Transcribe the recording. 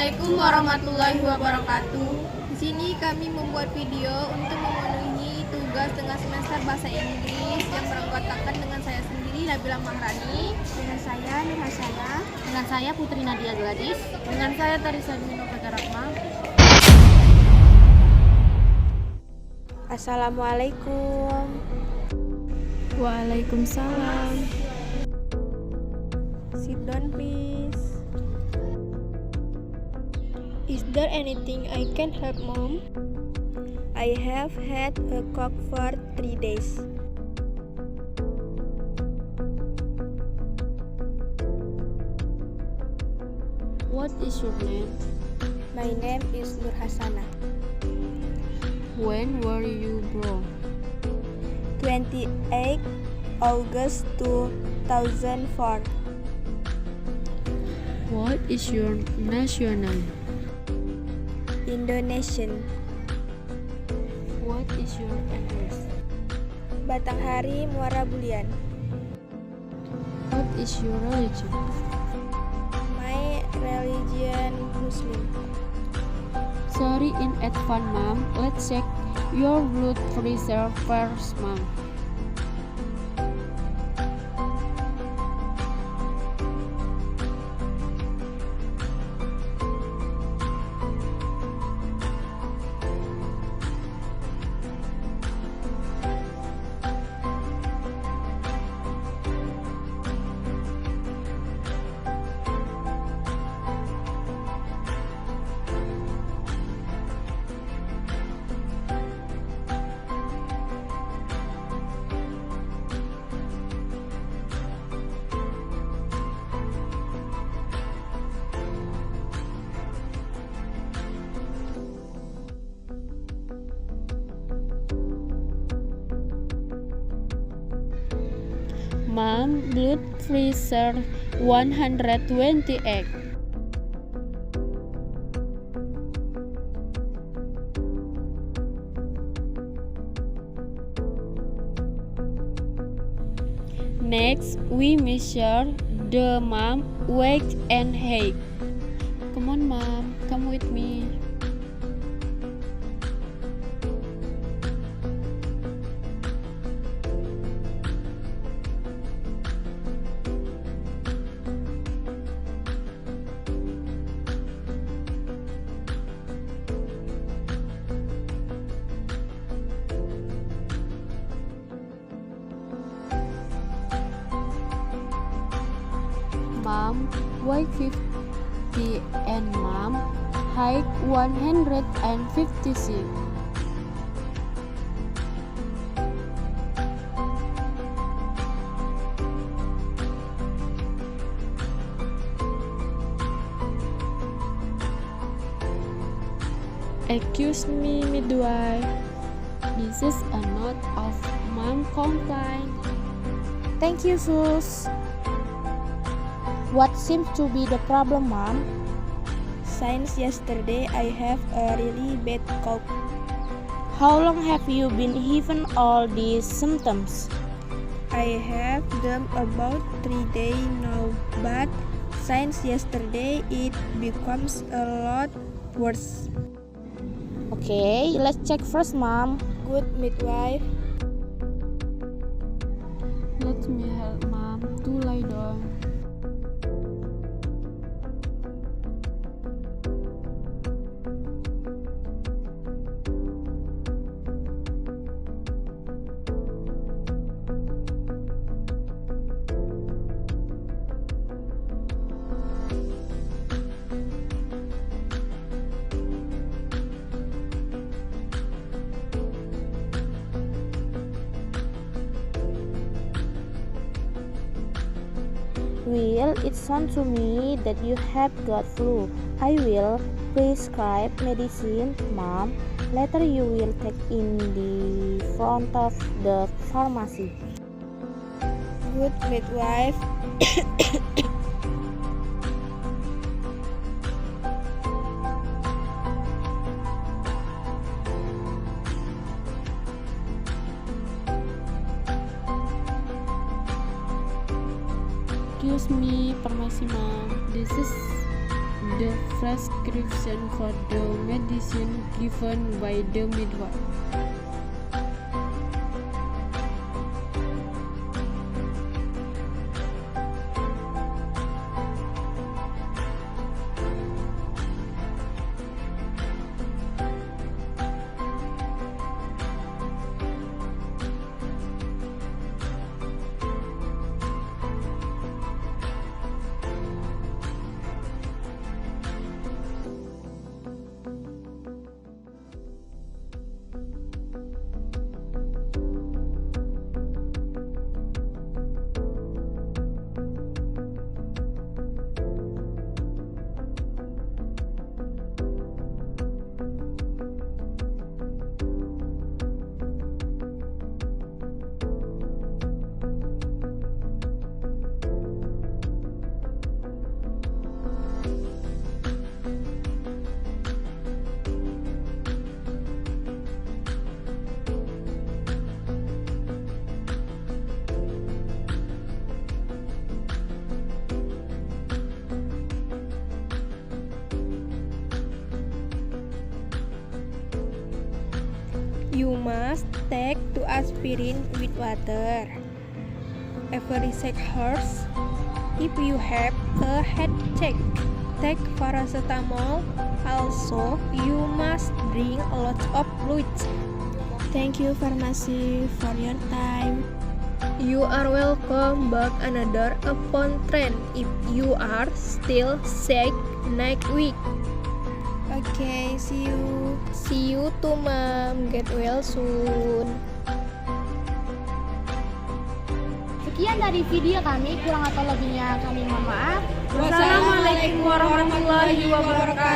Assalamualaikum warahmatullahi wabarakatuh. Di sini kami membuat video untuk memenuhi tugas tengah semester bahasa Inggris yang beranggotakan dengan saya sendiri Nabila Mahrani, Dengan saya Nur Hasana, Dengan saya Putri Nadia Gladys. dengan saya Tarisa Dino Rahma. Assalamualaikum. Waalaikumsalam. Sit down please. Is there anything I can help, Mom? I have had a cough for 3 days. What is your name? My name is Nur Hasana. When were you born? 28 August 2004. What is your nationality? Indonesian. What is your address? Batanghari, Muara Bulian. What is your religion? My religion Muslim. Sorry in advance, Mom. Let's check your blood pressure first, Mom. Mom, blood pressure 128. Next, we measure the mom weight and height. Come on, Mom, come with me. Mom, weight 50 and Mom, height 156. Excuse me, midwife. This is a note of Mom complaint. Thank you, Sus. What seems to be the problem, Mom? Since yesterday, I have a really bad cough. How long have you been having all these symptoms? I have them about 3 days now, but since yesterday, it becomes a lot worse. Okay, let's check first, Mom. Good midwife. Let me help Mom to lie down. Will, it sounds to me that you have got flu. I will prescribe medicine, Mom. Later you will take in the front of the pharmacy. Good midwife. Excuse me, permisi Ma'am. This is the prescription for the medicine given by the midwife. You must take 2 aspirin with water every 6 hours. If you have a headache, take paracetamol. Also, you must drink a lot of fluids. Thank you, pharmacy, for your time. You are welcome back another upon trend if you are still sick next week. Okay, see you. See you too, Mom. Get well soon. Sekian dari video kami, kurang atau lebihnya kami mohon maaf. Wassalamualaikum warahmatullahi wabarakatuh.